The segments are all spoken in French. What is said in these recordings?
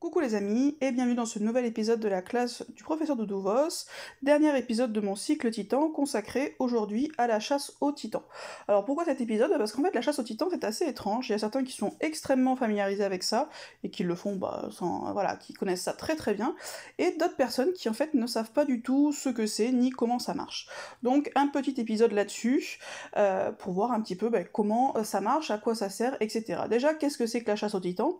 Coucou les amis et bienvenue dans ce nouvel épisode de la classe du professeur Doudou-Vos, dernier épisode de mon cycle Titan consacré aujourd'hui à la chasse aux titans. Alors pourquoi cet épisode? Parce qu'en fait la chasse aux titans c'est assez étrange, il y a certains qui sont extrêmement familiarisés avec ça et qui le font qui connaissent ça très très bien, et d'autres personnes qui en fait ne savent pas du tout ce que c'est ni comment ça marche. Donc un petit épisode là-dessus pour voir un petit peu comment ça marche, à quoi ça sert, etc. Déjà qu'est-ce que c'est que la chasse aux titans?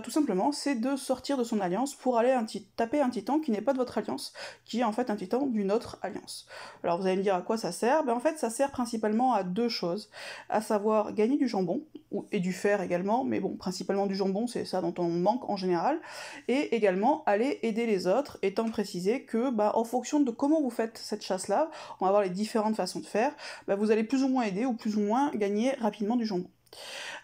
Tout simplement c'est de sortir de son alliance pour aller taper un titan qui n'est pas de votre alliance, qui est en fait un titan d'une autre alliance. Alors vous allez me dire à quoi ça sert? En fait ça sert principalement à deux choses, à savoir gagner du jambon, et du fer également, mais bon, principalement du jambon, c'est ça dont on manque en général, et également aller aider les autres, étant précisé que, en fonction de comment vous faites cette chasse-là, on va voir les différentes façons de faire, vous allez plus ou moins aider, ou plus ou moins gagner rapidement du jambon.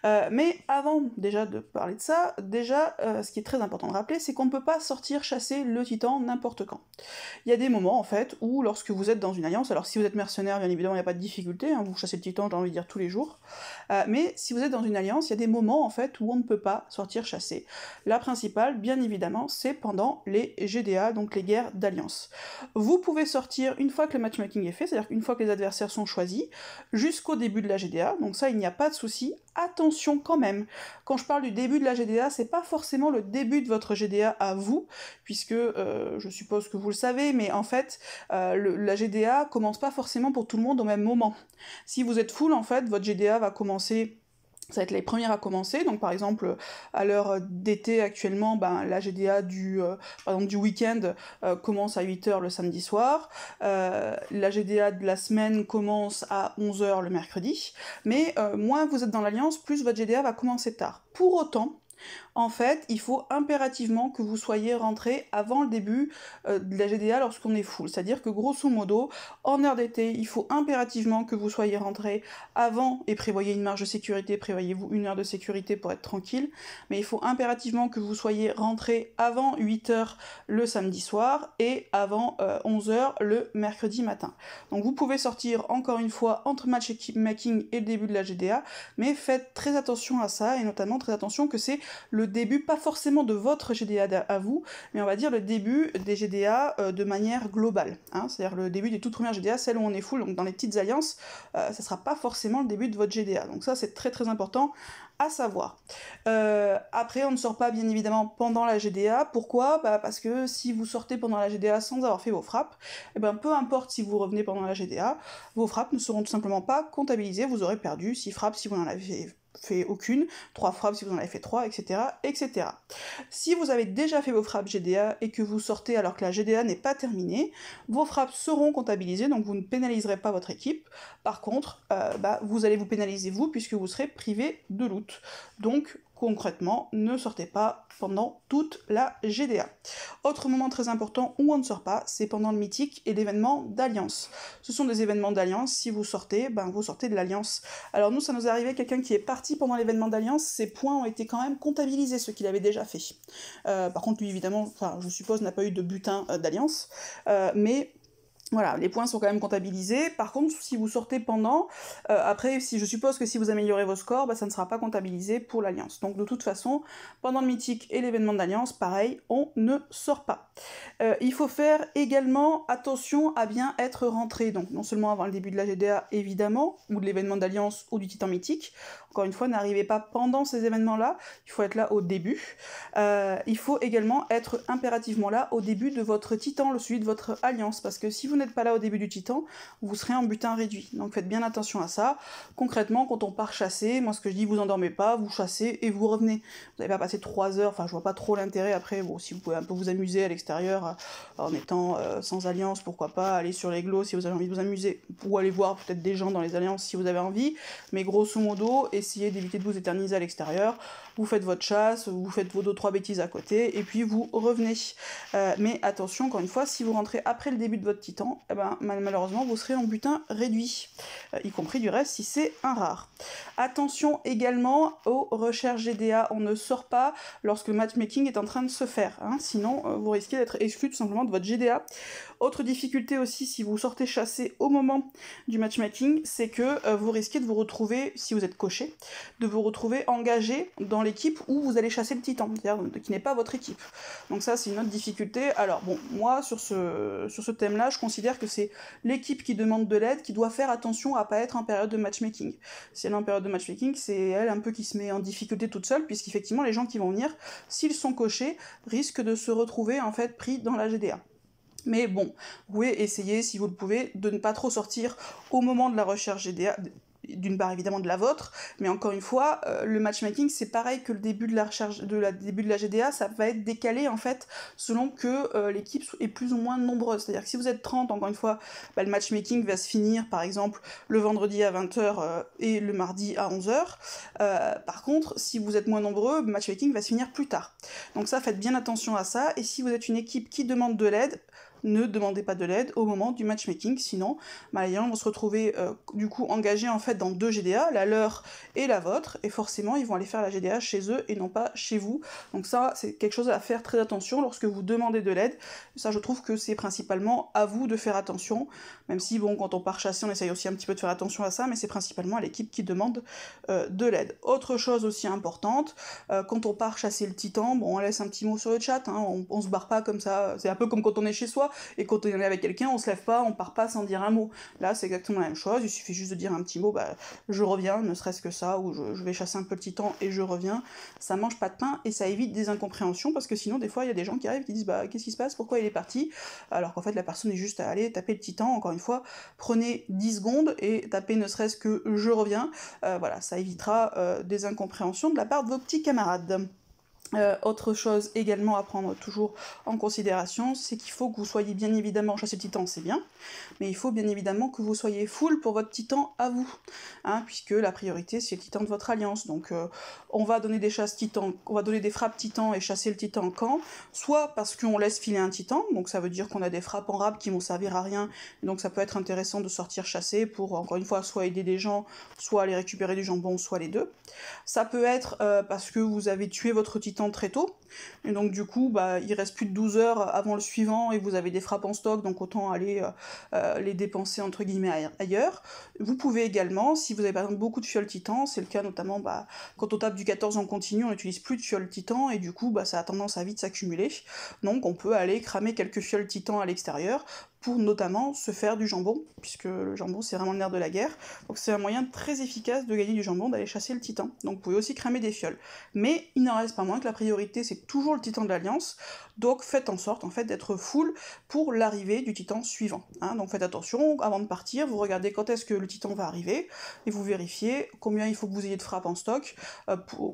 Mais avant déjà de parler de ça, ce qui est très important de rappeler, c'est qu'on ne peut pas sortir chasser le titan n'importe quand. Il y a des moments en fait où lorsque vous êtes dans une alliance, alors si vous êtes mercenaire bien évidemment il n'y a pas de difficulté, vous chassez le titan j'ai envie de dire tous les jours, mais si vous êtes dans une alliance, il y a des moments en fait où on ne peut pas sortir chasser. La principale bien évidemment c'est pendant les GDA, donc les guerres d'alliance. Vous pouvez sortir une fois que le matchmaking est fait, c'est-à-dire qu'une fois que les adversaires sont choisis, jusqu'au début de la GDA, donc ça il n'y a pas de souci. Attention quand même, quand je parle du début de la GDA, c'est pas forcément le début de votre GDA à vous, puisque je suppose que vous le savez, mais en fait, la GDA commence pas forcément pour tout le monde au même moment. Si vous êtes full, en fait, votre GDA va commencer... Ça va être les premières à commencer, donc par exemple à l'heure d'été actuellement, la GDA par exemple du week-end commence à 8h le samedi soir, la GDA de la semaine commence à 11h le mercredi, mais moins vous êtes dans l'alliance, plus votre GDA va commencer tard. Pour autant, en fait, il faut impérativement que vous soyez rentré avant le début de la GDA lorsqu'on est full. C'est-à-dire que grosso modo, en heure d'été, il faut impérativement que vous soyez rentré avant, et prévoyez une marge de sécurité, prévoyez-vous 1 heure de sécurité pour être tranquille, mais il faut impérativement que vous soyez rentré avant 8h le samedi soir, et avant 11h le mercredi matin. Donc vous pouvez sortir encore une fois entre matchmaking et le début de la GDA, mais faites très attention à ça, et notamment très attention que c'est le début, pas forcément de votre GDA à vous, mais on va dire le début des GDA de manière globale, c'est-à-dire le début des toutes premières GDA, celles où on est full, donc dans les petites alliances, ça sera pas forcément le début de votre GDA, donc ça c'est très très important à savoir. Après on ne sort pas bien évidemment pendant la GDA, pourquoi? Parce que si vous sortez pendant la GDA sans avoir fait vos frappes, peu importe si vous revenez pendant la GDA, vos frappes ne seront tout simplement pas comptabilisées, vous aurez perdu 6 frappes si vous en avez fait aucune, 3 frappes si vous en avez fait 3, etc., etc. Si vous avez déjà fait vos frappes GDA et que vous sortez alors que la GDA n'est pas terminée, vos frappes seront comptabilisées, donc vous ne pénaliserez pas votre équipe. Par contre, vous allez vous pénaliser vous, puisque vous serez privé de loot. Donc, concrètement, ne sortez pas pendant toute la GDA. Autre moment très important où on ne sort pas, c'est pendant le mythique et l'événement d'alliance. Ce sont des événements d'alliance, si vous sortez, vous sortez de l'alliance. Alors nous, ça nous est arrivé, quelqu'un qui est parti pendant l'événement d'alliance, ses points ont été quand même comptabilisés, ce qu'il avait déjà fait. Par contre, lui, évidemment, je suppose, n'a pas eu de butin d'alliance, mais... Voilà, les points sont quand même comptabilisés. Par contre, si vous sortez pendant, après, je suppose que si vous améliorez vos scores, ça ne sera pas comptabilisé pour l'alliance. Donc de toute façon, pendant le mythique et l'événement d'alliance, pareil, on ne sort pas. Il faut faire également attention à bien être rentré, donc non seulement avant le début de la GDA, évidemment, ou de l'événement d'alliance ou du titan mythique. Encore une fois, n'arrivez pas pendant ces événements-là, il faut être là au début. Il faut également être impérativement là au début de votre titan, celui de votre alliance, parce que si vous n'êtes pas là au début du titan, vous serez en butin réduit. Donc faites bien attention à ça. Concrètement, quand on part chasser, moi ce que je dis, vous endormez pas, vous chassez et vous revenez. Vous n'allez pas passer 3 heures, je vois pas trop l'intérêt après, si vous pouvez un peu vous amuser à l'extérieur, en étant sans alliance, pourquoi pas, aller sur les glos si vous avez envie de vous amuser, ou aller voir peut-être des gens dans les alliances si vous avez envie, mais grosso modo, essayez d'éviter de vous éterniser à l'extérieur, vous faites votre chasse, vous faites vos 2-3 bêtises à côté, et puis vous revenez. Mais attention, encore une fois, si vous rentrez après le début de votre titan, malheureusement vous serez en butin réduit, y compris du reste si c'est un rare. Attention également aux recherches GDA, on ne sort pas lorsque le matchmaking est en train de se faire, sinon vous risquez d'être exclu tout simplement de votre GDA. Autre difficulté aussi, si vous sortez chasser au moment du matchmaking, c'est que vous risquez de vous retrouver, si vous êtes coché, de vous retrouver engagé dans l'équipe où vous allez chasser le titan, c'est-à-dire qui n'est pas votre équipe. Donc ça, c'est une autre difficulté. Alors bon, moi, sur ce thème-là, je considère que c'est l'équipe qui demande de l'aide qui doit faire attention à pas être en période de matchmaking. Si elle est en période de matchmaking, c'est elle un peu qui se met en difficulté toute seule, puisqu'effectivement, les gens qui vont venir, s'ils sont cochés, risquent de se retrouver en fait pris dans la GDA. Mais bon, vous pouvez essayer, si vous le pouvez, de ne pas trop sortir au moment de la recherche GDA, d'une part évidemment de la vôtre, mais encore une fois, le matchmaking c'est pareil que le début de la recherche, début de la GDA, ça va être décalé en fait selon que l'équipe est plus ou moins nombreuse. C'est-à-dire que si vous êtes 30, encore une fois, le matchmaking va se finir par exemple le vendredi à 20h et le mardi à 11h. Par contre, si vous êtes moins nombreux, le matchmaking va se finir plus tard. Donc ça, faites bien attention à ça, et si vous êtes une équipe qui demande de l'aide, ne demandez pas de l'aide au moment du matchmaking, sinon les gens vont se retrouver du coup engagés en fait dans 2 GDA, la leur et la vôtre, et forcément ils vont aller faire la GDA chez eux et non pas chez vous. Donc ça, c'est quelque chose à faire très attention lorsque vous demandez de l'aide. Ça, je trouve que c'est principalement à vous de faire attention, même si bon, quand on part chasser, on essaye aussi un petit peu de faire attention à ça, mais c'est principalement à l'équipe qui demande de l'aide. Autre chose aussi importante, quand on part chasser le titan, bon, on laisse un petit mot sur le chat, hein, on se barre pas comme ça, c'est un peu comme quand on est chez soi, et quand on est avec quelqu'un, on se lève pas, on part pas sans dire un mot. Là, c'est exactement la même chose, il suffit juste de dire un petit mot, je reviens, ne serait-ce que ça, ou je vais chasser un peu le titan et je reviens. Ça mange pas de pain et ça évite des incompréhensions, parce que sinon, des fois, il y a des gens qui arrivent qui disent qu'est-ce qui se passe, pourquoi il est parti, alors qu'en fait, la personne est juste à aller taper le titan. Encore une fois, prenez 10 secondes et tapez ne serait-ce que je reviens. Voilà, ça évitera des incompréhensions de la part de vos petits camarades. Autre chose également à prendre toujours en considération, c'est qu'il faut que vous soyez bien évidemment chasser le titan, c'est bien, mais il faut bien évidemment que vous soyez full pour votre titan à vous, hein, puisque la priorité c'est le titan de votre alliance. Donc on va donner des chasses titan, on va donner des frappes titan et chasser le titan quand, soit parce qu'on laisse filer un titan, donc ça veut dire qu'on a des frappes en rab qui vont servir à rien, et donc ça peut être intéressant de sortir chasser pour encore une fois soit aider des gens, soit aller récupérer du jambon, soit les deux. Ça peut être parce que vous avez tué votre titan très tôt, et donc du coup il reste plus de 12 heures avant le suivant et vous avez des frappes en stock, donc autant aller les dépenser entre guillemets ailleurs. Vous pouvez également, si vous avez par exemple beaucoup de fioles titan, c'est le cas notamment quand on tape du 14 en continu, on n'utilise plus de fioles titan et du coup ça a tendance à vite s'accumuler, donc on peut aller cramer quelques fioles titan à l'extérieur pour notamment se faire du jambon, puisque le jambon c'est vraiment le nerf de la guerre, donc c'est un moyen très efficace de gagner du jambon, d'aller chasser le titan. Donc vous pouvez aussi cramer des fioles. Mais il n'en reste pas moins que la priorité c'est toujours le titan de l'Alliance, donc faites en sorte en fait d'être full pour l'arrivée du titan suivant. Hein. Donc faites attention, avant de partir, vous regardez quand est-ce que le titan va arriver, et vous vérifiez combien il faut que vous ayez de frappes en stock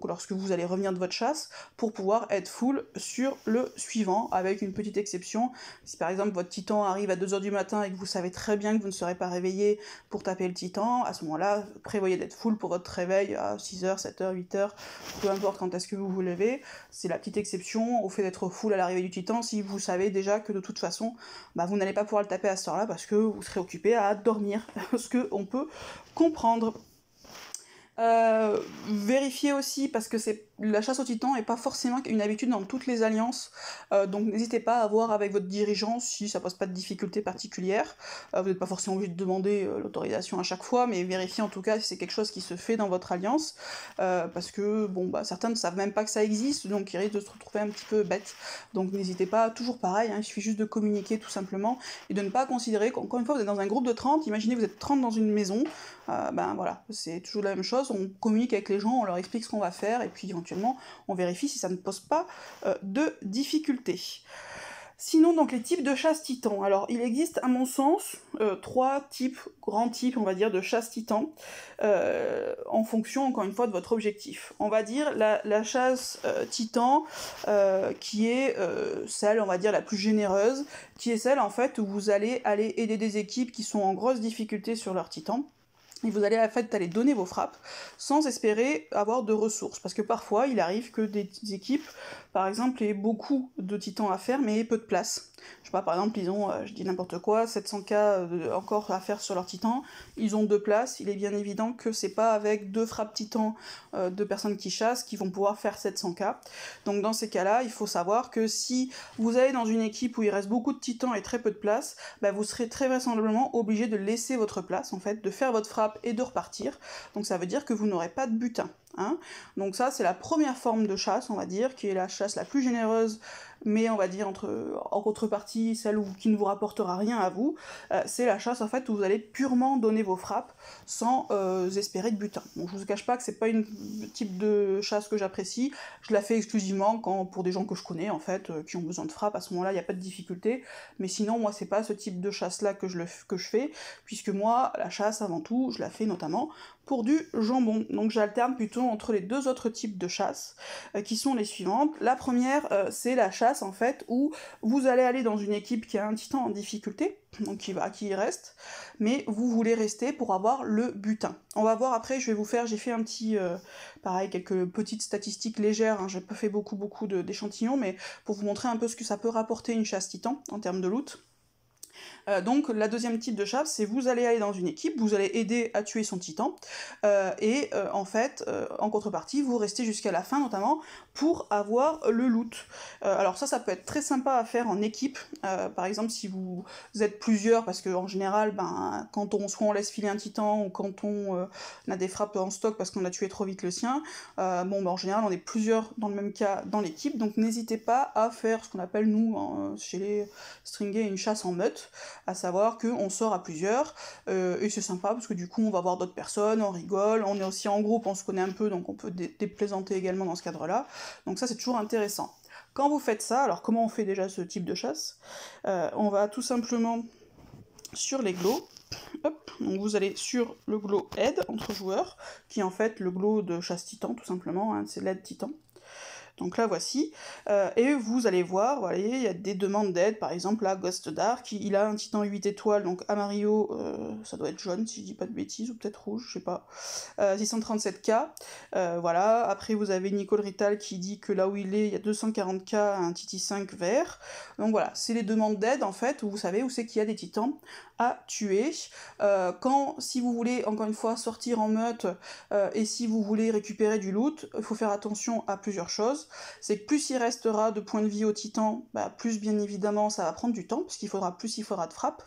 lorsque vous allez revenir de votre chasse, pour pouvoir être full sur le suivant, avec une petite exception. Si par exemple votre titan arrive à 2h du matin et que vous savez très bien que vous ne serez pas réveillé pour taper le titan, à ce moment-là, prévoyez d'être full pour votre réveil à 6h, 7h, 8h, peu importe quand est-ce que vous vous levez. C'est la petite exception au fait d'être full à l'arrivée du titan si vous savez déjà que de toute façon, vous n'allez pas pouvoir le taper à cette heure-là parce que vous serez occupé à dormir, ce qu'on peut comprendre. Vérifiez aussi, parce que la chasse au titan n'est pas forcément une habitude dans toutes les alliances, donc n'hésitez pas à voir avec votre dirigeant si ça pose pas de difficultés particulières. Vous n'êtes pas forcément obligé de demander l'autorisation à chaque fois, mais vérifiez en tout cas si c'est quelque chose qui se fait dans votre alliance, parce que certains ne savent même pas que ça existe, donc ils risquent de se retrouver un petit peu bêtes. Donc n'hésitez pas, toujours pareil, hein, il suffit juste de communiquer tout simplement, et de ne pas considérer qu'encore une fois vous êtes dans un groupe de 30, imaginez vous êtes 30 dans une maison, voilà, c'est toujours la même chose, on communique avec les gens, on leur explique ce qu'on va faire, et puis éventuellement on vérifie si ça ne pose pas de difficultés. Sinon, donc les types de chasse titan. Alors, il existe, à mon sens, 3 grands types, on va dire, de chasse titan, en fonction, encore une fois, de votre objectif. On va dire la chasse titan, qui est celle, on va dire, la plus généreuse, qui est celle, en fait, où vous allez aider des équipes qui sont en grosse difficulté sur leur titan, et vous allez en fait aller donner vos frappes sans espérer avoir de ressources, parce que parfois il arrive que des équipes, par exemple, aient beaucoup de titans à faire mais peu de place. Je sais pas, par exemple, ils ont, je dis n'importe quoi, 700k encore à faire sur leur titan, ils ont 2 places, il est bien évident que c'est pas avec 2 frappes titans de personnes qui chassent qui vont pouvoir faire 700k. Donc dans ces cas-là, il faut savoir que si vous allez dans une équipe où il reste beaucoup de titans et très peu de place, vous serez très vraisemblablement obligé de laisser votre place, en fait, de faire votre frappe et de repartir. Donc ça veut dire que vous n'aurez pas de butin. Hein. Donc ça, c'est la première forme de chasse, on va dire, qui est la chasse la plus généreuse, mais on va dire en contrepartie, celle qui ne vous rapportera rien à vous, c'est la chasse en fait où vous allez purement donner vos frappes sans espérer de butin. Bon, je vous cache pas que c'est pas une type de chasse que j'apprécie, je la fais exclusivement pour des gens que je connais en fait, qui ont besoin de frappes, à ce moment-là il n'y a pas de difficulté, mais sinon moi c'est pas ce type de chasse-là que je fais, puisque moi, la chasse avant tout, je la fais notamment pour du jambon. Donc j'alterne plutôt entre les deux autres types de chasse, qui sont les suivantes. La première, c'est la chasse en fait où vous allez aller dans une équipe qui a un titan en difficulté, donc qui y reste, mais vous voulez rester pour avoir le butin. On va voir après, j'ai fait un petit, pareil, quelques petites statistiques légères, hein, j'ai pas fait beaucoup d'échantillons, mais pour vous montrer un peu ce que ça peut rapporter une chasse titan en termes de loot. Donc la deuxième type de chasse, c'est vous allez aller dans une équipe, vous allez aider à tuer son titan, en fait, en contrepartie, vous restez jusqu'à la fin notamment pour avoir le loot. Alors ça peut être très sympa à faire en équipe, par exemple si vous êtes plusieurs, parce qu'en général, soit on laisse filer un titan, ou quand on a des frappes en stock parce qu'on a tué trop vite le sien, en général on est plusieurs dans le même cas dans l'équipe, donc n'hésitez pas à faire ce qu'on appelle nous, chez les stringers, une chasse en meute, à savoir qu'on sort à plusieurs, et c'est sympa parce que du coup on va voir d'autres personnes, on rigole, on est aussi en groupe, on se connaît un peu, donc on peut déplaisanter également dans ce cadre-là, donc ça c'est toujours intéressant. Quand vous faites ça, alors comment on fait déjà ce type de chasse? On va tout simplement sur les glows, hop, donc vous allez sur le glow aide entre joueurs, qui est en fait le glow de chasse titan tout simplement, hein, c'est l'aide titan. Donc là voici, et vous allez voir, voilà, il y a des demandes d'aide, par exemple là, Ghost Dark, il a un titan 8 étoiles, donc Amario, ça doit être jaune si je dis pas de bêtises, ou peut-être rouge, je sais pas, 637k, voilà, après vous avez Nicole Rital qui dit que là où il y a 240k, un Titi 5 vert, donc voilà, c'est les demandes d'aide en fait, où vous savez où c'est qu'il y a des titans à tuer. Si vous voulez, encore une fois, sortir en meute, et si vous voulez récupérer du loot, il faut faire attention à plusieurs choses. C'est que plus il restera de points de vie au titan, plus bien évidemment ça va prendre du temps, parce qu'il faudra de frappe.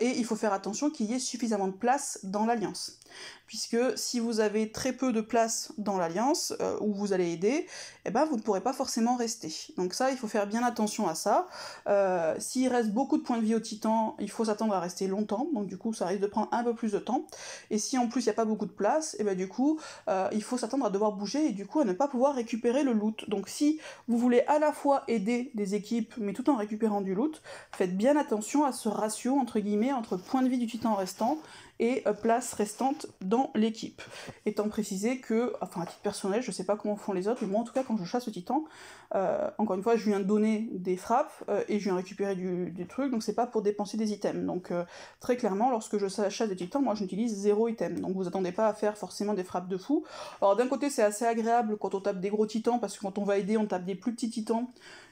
Et il faut faire attention qu'il y ait suffisamment de place dans l'alliance. Puisque si vous avez très peu de place dans l'alliance, où vous allez aider, vous ne pourrez pas forcément rester. Donc ça, il faut faire bien attention à ça. S'il reste beaucoup de points de vie au titan, il faut s'attendre à rester longtemps, donc du coup ça risque de prendre un peu plus de temps. Et si en plus il n'y a pas beaucoup de place, du coup il faut s'attendre à devoir bouger et du coup à ne pas pouvoir récupérer le loot. Donc si vous voulez à la fois aider des équipes, mais tout en récupérant du loot, faites bien attention à ce ratio entre guillemets entre points de vie du titan restant et place restante dans l'équipe. Étant précisé que, enfin à titre personnel, je sais pas comment font les autres, mais moi en tout cas quand je chasse le titan, encore une fois je viens de donner des frappes et je viens récupérer du truc, donc c'est pas pour dépenser des items. Donc très clairement, lorsque je chasse des titans, moi j'utilise 0 item, donc vous attendez pas à faire forcément des frappes de fou. Alors d'un côté c'est assez agréable quand on tape des gros titans, parce que quand on va aider on tape des plus petits titans,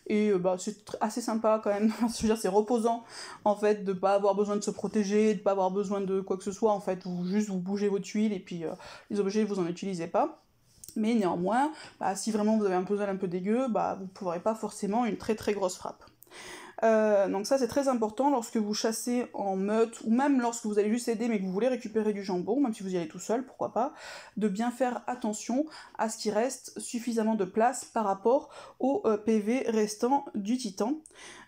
et c'est assez sympa quand même, je veux dire c'est reposant en fait de pas avoir besoin de se protéger, de pas avoir besoin de quoi que ce soit en fait, vous bougez vos tuiles et puis les objets vous en utilisez pas. Mais néanmoins, si vraiment vous avez un puzzle un peu dégueu, vous ne pourrez pas forcément une très très grosse frappe. Donc ça c'est très important lorsque vous chassez en meute, ou même lorsque vous allez juste aider mais que vous voulez récupérer du jambon, même si vous y allez tout seul, pourquoi pas, de bien faire attention à ce qu'il reste suffisamment de place par rapport au PV restant du titan.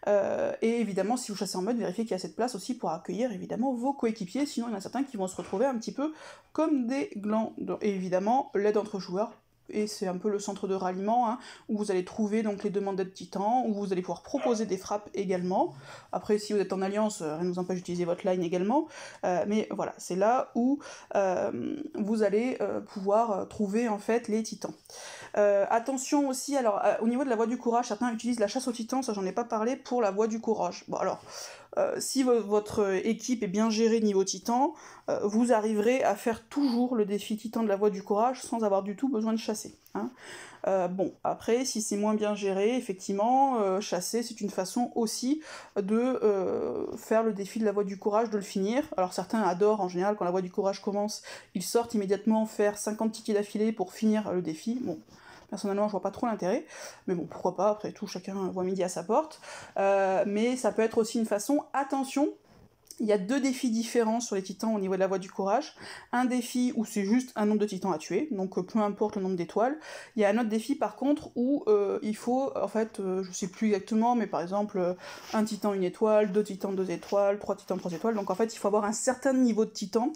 Et évidemment si vous chassez en meute, vérifiez qu'il y a cette place aussi pour accueillir évidemment vos coéquipiers, sinon il y en a certains qui vont se retrouver un petit peu comme des glands. Et évidemment l'aide entre joueurs, et c'est un peu le centre de ralliement, hein, où vous allez trouver donc les demandes d'aide titan, où vous allez pouvoir proposer des frappes également. Après, si vous êtes en alliance, rien ne vous empêche d'utiliser votre line également, mais voilà, c'est là où vous allez pouvoir trouver en fait les titans. Attention aussi, alors au niveau de la voie du courage, certains utilisent la chasse aux titans, ça j'en ai pas parlé, pour la voie du courage. Bon alors, si votre équipe est bien gérée niveau titan, vous arriverez à faire toujours le défi titan de la voie du courage sans avoir du tout besoin de chasser. Hein. Bon, après, si c'est moins bien géré, effectivement, chasser c'est une façon aussi de faire le défi de la voie du courage, de le finir. Alors certains adorent, en général, quand la voie du courage commence, ils sortent immédiatement faire 50 tickets d'affilée pour finir le défi. Bon, personnellement, je vois pas trop l'intérêt, mais bon, pourquoi pas, après tout, chacun voit midi à sa porte. Mais ça peut être aussi une façon, attention, Il y a 2 défis différents sur les titans au niveau de la voie du courage. Un défi où c'est juste un nombre de titans à tuer, donc peu importe le nombre d'étoiles. Il y a un autre défi par contre où il faut, en fait, je sais plus exactement, mais par exemple, un titan 1 étoile, 2 titans 2 étoiles, 3 titans 3 étoiles. Donc en fait, il faut avoir un certain niveau de titan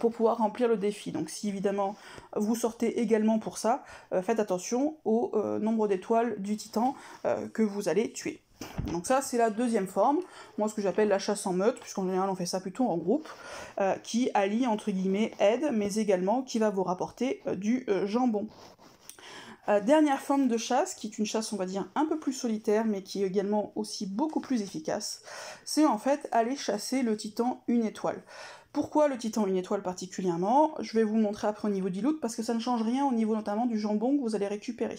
pour pouvoir remplir le défi. Donc si évidemment vous sortez également pour ça, faites attention au nombre d'étoiles du titan que vous allez tuer. Donc ça, c'est la deuxième forme, moi ce que j'appelle la chasse en meute, puisqu'en général on fait ça plutôt en groupe, qui allie entre guillemets aide, mais également qui va vous rapporter du jambon. Dernière forme de chasse, qui est une chasse on va dire un peu plus solitaire, mais qui est également aussi beaucoup plus efficace, c'est en fait aller chasser le titan 1 étoile. Pourquoi le titan 1 étoile particulièrement? Je vais vous le montrer après au niveau du loot, parce que ça ne change rien au niveau notamment du jambon que vous allez récupérer.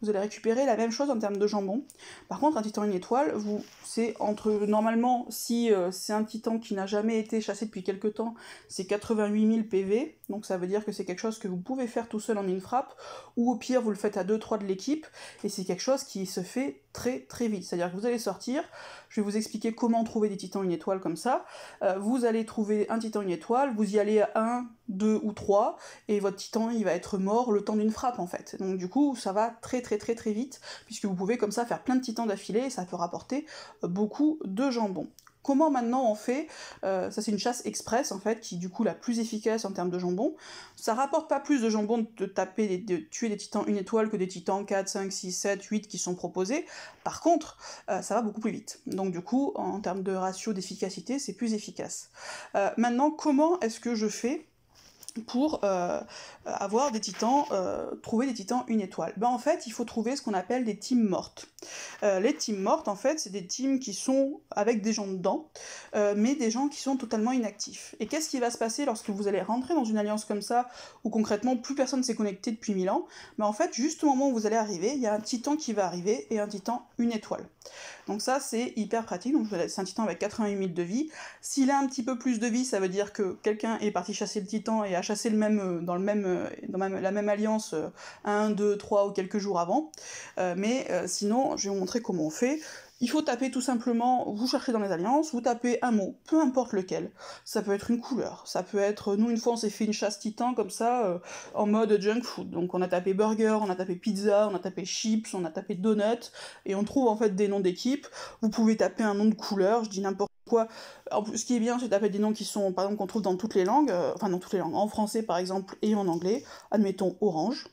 Vous allez récupérer la même chose en termes de jambon. Par contre, un titan 1 étoile, c'est entre, normalement, si c'est un titan qui n'a jamais été chassé depuis quelque temps, c'est 88 000 PV, donc ça veut dire que c'est quelque chose que vous pouvez faire tout seul en une frappe, ou au pire vous le faites à 2-3 de l'équipe, et c'est quelque chose qui se fait très très vite. C'est-à-dire que vous allez sortir, je vais vous expliquer comment trouver des titans 1 étoile comme ça, vous allez trouver un titan 1 étoile, vous y allez à 1, 2 ou 3, et votre titan il va être mort le temps d'une frappe en fait. Donc du coup ça va très vite, puisque vous pouvez comme ça faire plein de titans d'affilée, et ça peut rapporter beaucoup de jambon. Comment maintenant on fait? Ça c'est une chasse express en fait, qui est du coup la plus efficace en termes de jambon. Ça rapporte pas plus de jambon de tuer des titans 1 étoile que des titans 4, 5, 6, 7, 8 qui sont proposés. Par contre, ça va beaucoup plus vite. Donc du coup, en termes de ratio d'efficacité, c'est plus efficace. Maintenant, comment est-ce que je fais pour avoir des titans, trouver des titans 1 étoile? Ben en fait, il faut trouver ce qu'on appelle des teams mortes. Les teams mortes, en fait, c'est des teams qui sont avec des gens dedans, mais des gens qui sont totalement inactifs. Et qu'est-ce qui va se passer lorsque vous allez rentrer dans une alliance comme ça, où concrètement plus personne s'est connecté depuis 1000 ans? Ben en fait, juste au moment où vous allez arriver, il y a un titan qui va arriver, et un titan 1 étoile. Donc ça, c'est hyper pratique, donc c'est un titan avec 88 000 de vie. S'il a un petit peu plus de vie, ça veut dire que quelqu'un est parti chasser le titan et a chassé le même, dans la même alliance 1, 2, 3 ou quelques jours avant. Mais sinon, je vais vous montrer comment on fait. Il faut taper tout simplement, vous cherchez dans les alliances, vous tapez un mot, peu importe lequel. Ça peut être une couleur, ça peut être... Nous, une fois, on s'est fait une chasse titan comme ça, en mode junk food. Donc on a tapé burger, on a tapé pizza, on a tapé chips, on a tapé donut, et on trouve en fait des noms d'équipes. Vous pouvez taper un nom de couleur, je dis n'importe quoi. Ce qui est bien, c'est de taper des noms qui sont, par exemple, qu'on trouve dans toutes les langues, enfin dans toutes les langues, en français par exemple, et en anglais. Admettons orange.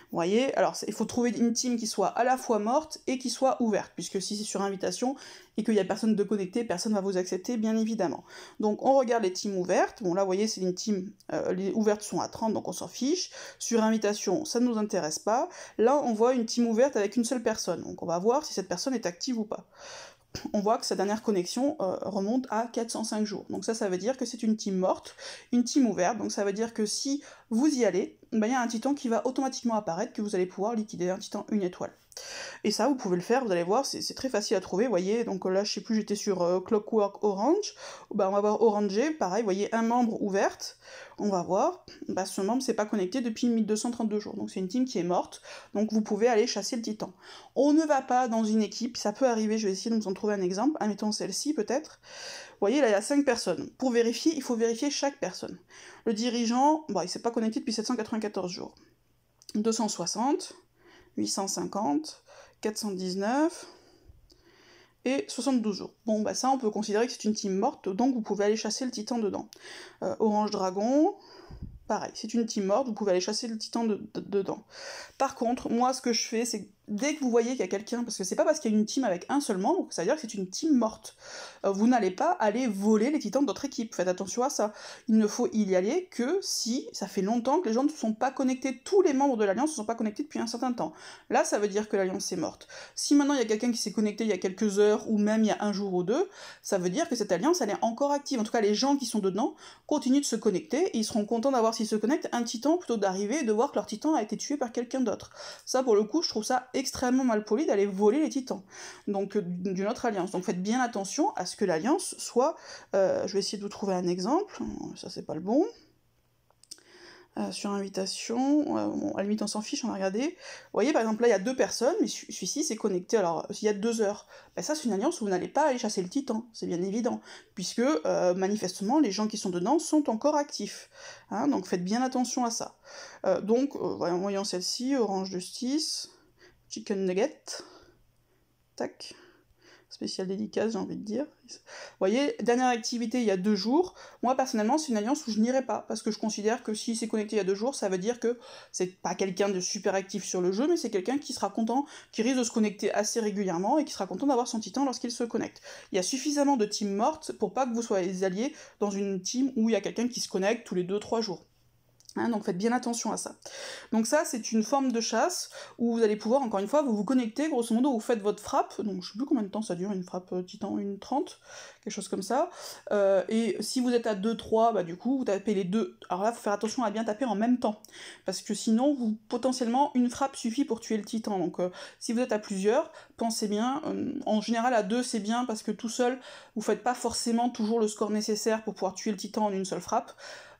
Vous voyez, alors il faut trouver une team qui soit à la fois morte et qui soit ouverte, puisque si c'est sur invitation et qu'il n'y a personne de connecté, personne va vous accepter, bien évidemment. Donc on regarde les teams ouvertes. Bon là, vous voyez, c'est une team, les ouvertes sont à 30, donc on s'en fiche. Sur invitation, ça ne nous intéresse pas. Là, on voit une team ouverte avec une seule personne, donc on va voir si cette personne est active ou pas. On voit que sa dernière connexion remonte à 405 jours. Donc ça veut dire que c'est une team morte, une team ouverte, donc ça veut dire que si vous y allez, ben, y a un titan qui va automatiquement apparaître, que vous allez pouvoir liquider, un titan 1 étoile. Et ça, vous pouvez le faire, vous allez voir, c'est très facile à trouver, vous voyez, donc là, je sais plus, j'étais sur Clockwork Orange, bah, on va voir Oranger, pareil, vous voyez, un membre ouverte, on va voir, bah, ce membre s'est pas connecté depuis 1232 jours, donc c'est une team qui est morte, donc vous pouvez aller chasser le titan. On ne va pas dans une équipe, ça peut arriver, je vais essayer de vous en trouver un exemple, admettons celle-ci peut-être. Vous voyez, là, il y a 5 personnes. Pour vérifier, il faut vérifier chaque personne. Le dirigeant, bon, il s'est pas connecté depuis 794 jours. 260... 850, 419 et 72 jours. Bon, bah ça, on peut considérer que c'est une team morte, donc vous pouvez aller chasser le titan dedans. Orange Dragon, pareil, c'est une team morte, vous pouvez aller chasser le titan dedans. Par contre, moi, ce que je fais, c'est dès que vous voyez qu'il y a quelqu'un, parce que c'est pas parce qu'il y a une team avec un seul membre, ça veut dire que c'est une team morte. Vous n'allez pas aller voler les titans d'autres équipes, faites attention à ça. Il ne faut y aller que si ça fait longtemps que les gens ne se sont pas connectés, tous les membres de l'Alliance ne se sont pas connectés depuis un certain temps. Là, ça veut dire que l'Alliance est morte. Si maintenant il y a quelqu'un qui s'est connecté il y a quelques heures, ou même il y a un jour ou deux, ça veut dire que cette Alliance, elle est encore active. En tout cas, les gens qui sont dedans continuent de se connecter, et ils seront contents d'avoir, s'ils se connectent, un titan plutôt d'arriver et de voir que leur titan a été tué par quelqu'un d'autre. Ça, pour le coup, je trouve ça extrêmement mal poli d'aller voler les titans, donc d'une autre alliance. Donc faites bien attention à ce que l'alliance soit... je vais essayer de vous trouver un exemple, ça c'est pas le bon. sur invitation, bon, à la limite on s'en fiche, on va regarder. Vous voyez par exemple là il y a 2 personnes, mais celui-ci s'est connecté alors il y a 2 heures. Ben, ça c'est une alliance où vous n'allez pas aller chasser le titan, c'est bien évident, puisque manifestement les gens qui sont dedans sont encore actifs. Hein, donc faites bien attention à ça. Voyons celle-ci, Orange Justice, Chicken Nugget, tac. Spécial dédicace, j'ai envie de dire. Vous voyez, dernière activité il y a 2 jours. Moi, personnellement, c'est une alliance où je n'irai pas, parce que je considère que s'il s'est connecté il y a 2 jours, ça veut dire que c'est pas quelqu'un de super actif sur le jeu, mais c'est quelqu'un qui sera content, qui risque de se connecter assez régulièrement, et qui sera content d'avoir son titan lorsqu'il se connecte. Il y a suffisamment de teams mortes pour pas que vous soyez alliés dans une team où il y a quelqu'un qui se connecte tous les 2-3 jours. Hein, donc faites bien attention à ça. Donc ça, c'est une forme de chasse où vous allez pouvoir, encore une fois, vous connecter, grosso modo, vous faites votre frappe, donc je sais plus combien de temps ça dure, une frappe titan, une 30, quelque chose comme ça, et si vous êtes à 2-3, bah du coup, vous tapez les deux, alors là, faut faire attention à bien taper en même temps, parce que sinon, potentiellement, une frappe suffit pour tuer le titan, donc si vous êtes à plusieurs, pensez bien, en général, à 2, c'est bien, parce que tout seul, vous faites pas forcément toujours le score nécessaire pour pouvoir tuer le titan en une seule frappe.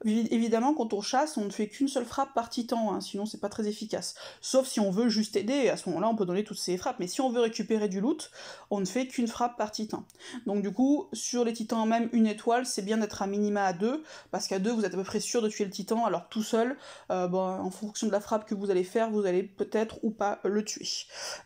Évidemment, quand on chasse, on ne fait qu'une seule frappe par titan, hein, sinon c'est pas très efficace. Sauf si on veut juste aider, et à ce moment-là on peut donner toutes ces frappes, mais si on veut récupérer du loot, on ne fait qu'une frappe par titan. Donc du coup, sur les titans même, une étoile, c'est bien d'être à minima à 2, parce qu'à 2 vous êtes à peu près sûr de tuer le titan, alors tout seul, en fonction de la frappe que vous allez faire, vous allez peut-être ou pas le tuer.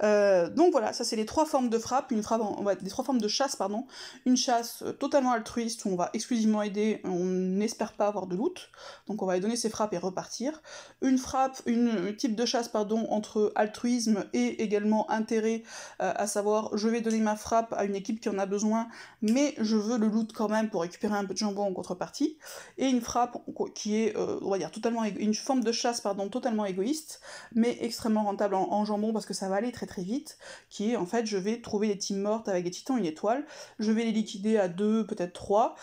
Donc voilà, ça c'est les 3 formes de frappe, les 3 formes de chasse, pardon. Une chasse totalement altruiste, où on va exclusivement aider, on n'espère pas avoir de loot, donc on va lui donner ses frappes et repartir. Une type de chasse entre altruisme et également intérêt, à savoir je vais donner ma frappe à une équipe qui en a besoin, mais je veux le loot quand même pour récupérer un peu de jambon en contrepartie, et une frappe qui est, on va dire, une forme de chasse totalement égoïste, mais extrêmement rentable en jambon parce que ça va aller très très vite, qui est en fait je vais trouver des teams mortes avec des titans une étoile, je vais les liquider à 2, peut-être 3,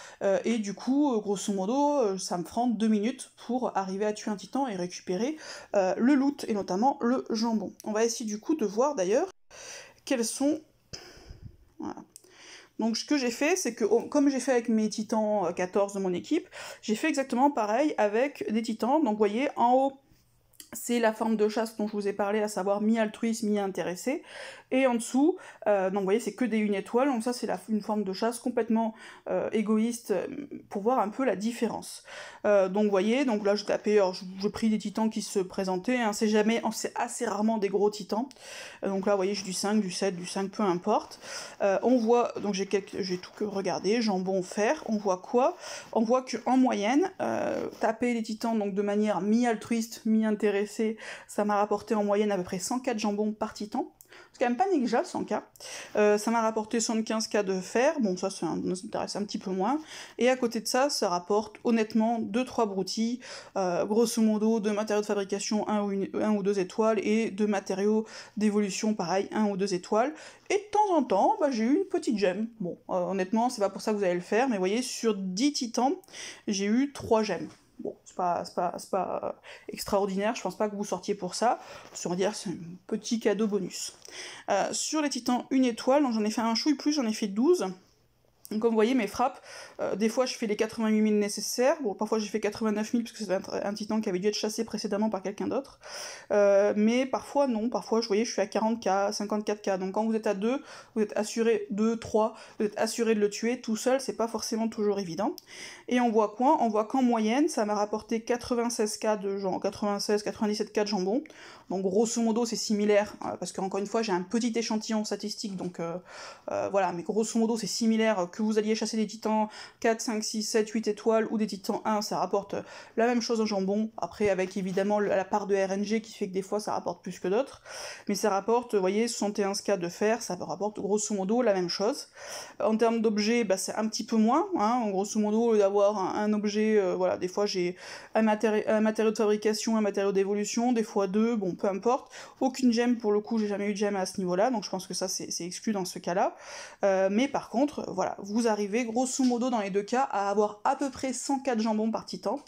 et du coup, grosso modo, ça me prend 2 minutes pour arriver à tuer un titan et récupérer le loot, et notamment le jambon. On va essayer du coup de voir d'ailleurs quels sont... Voilà. Donc ce que j'ai fait, c'est que, comme j'ai fait avec mes titans 14 de mon équipe, j'ai fait exactement pareil avec des titans. Donc vous voyez, en haut, c'est la forme de chasse dont je vous ai parlé, à savoir mi-altruiste, mi-intéressé, et en dessous, donc vous voyez, c'est que des 1 étoile, donc ça c'est une forme de chasse complètement égoïste, pour voir un peu la différence. Donc vous voyez, donc là je tapais, alors je pris des titans qui se présentaient, hein, c'est assez rarement des gros titans, donc là vous voyez j'ai du 5, du 7, du 5, peu importe. On voit, donc j'ai tout que regarder, jambon, fer, on voit quoi? On voit qu'en moyenne, taper les titans donc de manière mi-altruiste, mi-intéressée, ça m'a rapporté en moyenne à peu près 104 jambons par titan. C'est quand même pas négligeable, 100k. Ça m'a rapporté 75k de fer, bon ça nous intéresse un petit peu moins. Et à côté de ça, ça rapporte honnêtement 2-3 broutilles, grosso modo 2 matériaux de fabrication 1 ou 2 étoiles, et 2 matériaux d'évolution pareil 1 ou 2 étoiles. Et de temps en temps, j'ai eu une petite gemme. Bon, honnêtement, c'est pas pour ça que vous allez le faire, mais vous voyez, sur 10 titans, j'ai eu 3 gemmes. Bon, c'est pas extraordinaire, je pense pas que vous sortiez pour ça. On va dire c'est un petit cadeau bonus. Sur les titans 1 étoile, j'en ai fait un chouille plus, j'en ai fait 12. Donc comme vous voyez, mes frappes, des fois je fais les 88 000 nécessaires, bon parfois j'ai fait 89 000 parce que c'est un titan qui avait dû être chassé précédemment par quelqu'un d'autre, mais parfois non, parfois je suis à 40k, 54k, donc quand vous êtes à 2, vous êtes assuré 2, 3, vous êtes assuré de le tuer, tout seul c'est pas forcément toujours évident. Et on voit quoi? On voit qu'en moyenne, ça m'a rapporté 96k de jambon, 96-97k de jambon, donc grosso modo c'est similaire, parce qu'encore une fois j'ai un petit échantillon statistique, donc voilà, mais grosso modo c'est similaire, que vous alliez chasser des titans 4, 5, 6, 7, 8 étoiles ou des titans 1, ça rapporte la même chose en jambon, après avec évidemment la part de RNG qui fait que des fois ça rapporte plus que d'autres, mais ça rapporte, vous voyez, 71k de fer, ça rapporte grosso modo la même chose. En termes d'objets, c'est un petit peu moins, hein, grosso modo, au lieu d'avoir un objet, voilà, des fois j'ai un matériau de fabrication, un matériau d'évolution, des fois 2, bon, peu importe, aucune gemme pour le coup, j'ai jamais eu de gemme à ce niveau-là, donc je pense que ça c'est exclu dans ce cas-là, mais par contre, voilà, vous arrivez grosso modo dans les deux cas à avoir à peu près 104 jambons par titan,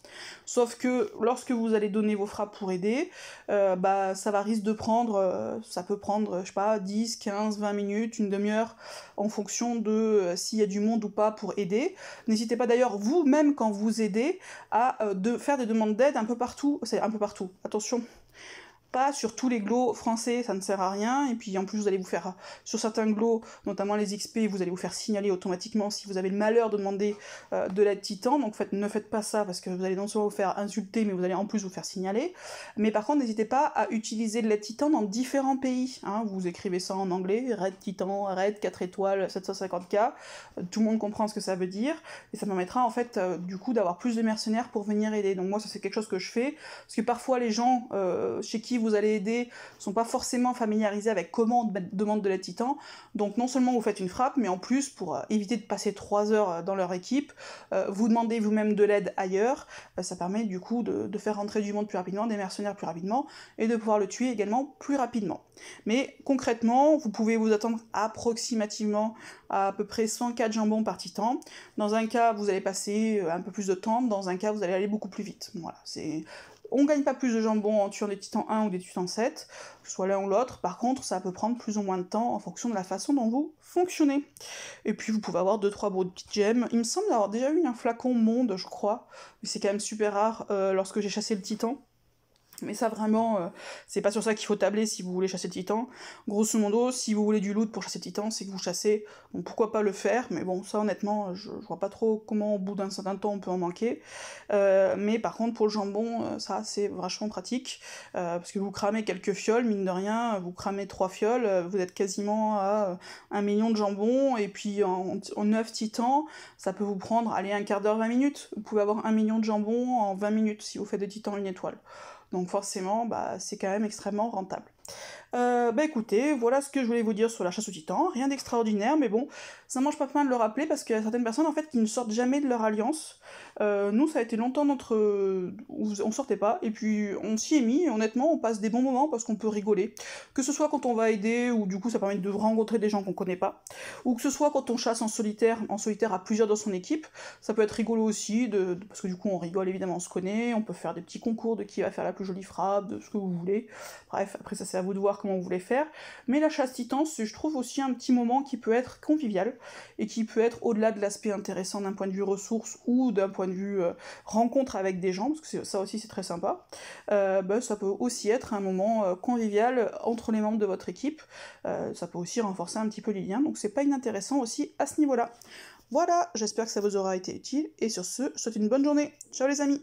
sauf que lorsque vous allez donner vos frappes pour aider, ça peut prendre, je sais pas, 10, 15, 20 minutes, une demi-heure, en fonction de s'il y a du monde ou pas pour aider. N'hésitez pas d'ailleurs, vous-même, quand vous aidez, à faire des demandes d'aide un peu partout, c'est un peu partout, attention, pas sur tous les GLOs français, ça ne sert à rien, et puis en plus vous allez vous faire, sur certains GLOs, notamment les XP, vous allez vous faire signaler automatiquement si vous avez le malheur de demander de l'aide titan, donc ne faites pas ça, parce que vous allez non seulement vous faire insulter, mais vous allez en plus vous faire signaler. Mais par contre, n'hésitez pas à utiliser de l'aide titan dans différents pays, hein. Vous écrivez ça en anglais, raid titan, raid 4 étoiles, 750k, tout le monde comprend ce que ça veut dire, et ça permettra en fait, du coup, d'avoir plus de mercenaires pour venir aider. Donc moi, ça c'est quelque chose que je fais, parce que parfois les gens chez qui vous allez aider sont pas forcément familiarisés avec comment on demande de l'aide titan, donc non seulement vous faites une frappe, mais en plus, pour éviter de passer 3 heures dans leur équipe, vous demandez vous-même de l'aide ailleurs, ça permet du coup de faire rentrer du monde plus rapidement, des mercenaires plus rapidement, et de pouvoir le tuer également plus rapidement. Mais concrètement, vous pouvez vous attendre approximativement à peu près 104 jambons par titan. Dans un cas, vous allez passer un peu plus de temps, dans un cas, vous allez aller beaucoup plus vite. Voilà, on gagne pas plus de jambons en tuant des titans 1 ou des titans 7, que ce soit l'un ou l'autre, par contre ça peut prendre plus ou moins de temps en fonction de la façon dont vous fonctionnez. Et puis vous pouvez avoir 2-3 petites gemmes, il me semble d'avoir déjà eu un flacon monde, je crois, mais c'est quand même super rare lorsque j'ai chassé le titan. Mais ça vraiment, c'est pas sur ça qu'il faut tabler si vous voulez chasser le titan. Grosso modo, si vous voulez du loot pour chasser le titan, c'est que vous chassez, donc pourquoi pas le faire, mais bon, ça honnêtement, je vois pas trop comment au bout d'un certain temps on peut en manquer. Mais par contre, pour le jambon, ça c'est vachement pratique, parce que vous cramez quelques fioles, mine de rien, vous cramez 3 fioles, vous êtes quasiment à 1 million de jambons, et puis en 9 titans, ça peut vous prendre, allez, un quart d'heure, 20 minutes. Vous pouvez avoir 1 million de jambons en 20 minutes si vous faites des titans 1 étoile. Donc forcément, c'est quand même extrêmement rentable. Écoutez, voilà ce que je voulais vous dire sur la chasse aux titans, rien d'extraordinaire, mais bon, ça mange pas de pain de le rappeler, parce qu'il y a certaines personnes en fait qui ne sortent jamais de leur alliance. Nous, ça a été longtemps on sortait pas, et puis on s'y est mis, et honnêtement, on passe des bons moments parce qu'on peut rigoler. Que ce soit quand on va aider, ou du coup ça permet de rencontrer des gens qu'on connaît pas, ou que ce soit quand on chasse en solitaire à plusieurs dans son équipe, ça peut être rigolo aussi, parce que du coup on rigole évidemment, on se connaît, on peut faire des petits concours de qui va faire la plus jolie frappe, de ce que vous voulez. Bref, après ça c'est à vous de voir comment vous voulez faire, mais la chasse titan, c'est je trouve aussi un petit moment qui peut être convivial, et qui peut être au-delà de l'aspect intéressant d'un point de vue ressources, ou d'un point de vue rencontre avec des gens, parce que ça aussi c'est très sympa, ça peut aussi être un moment convivial entre les membres de votre équipe, ça peut aussi renforcer un petit peu les liens, donc c'est pas inintéressant aussi à ce niveau-là. Voilà, j'espère que ça vous aura été utile, et sur ce, je vous souhaite une bonne journée. Ciao les amis!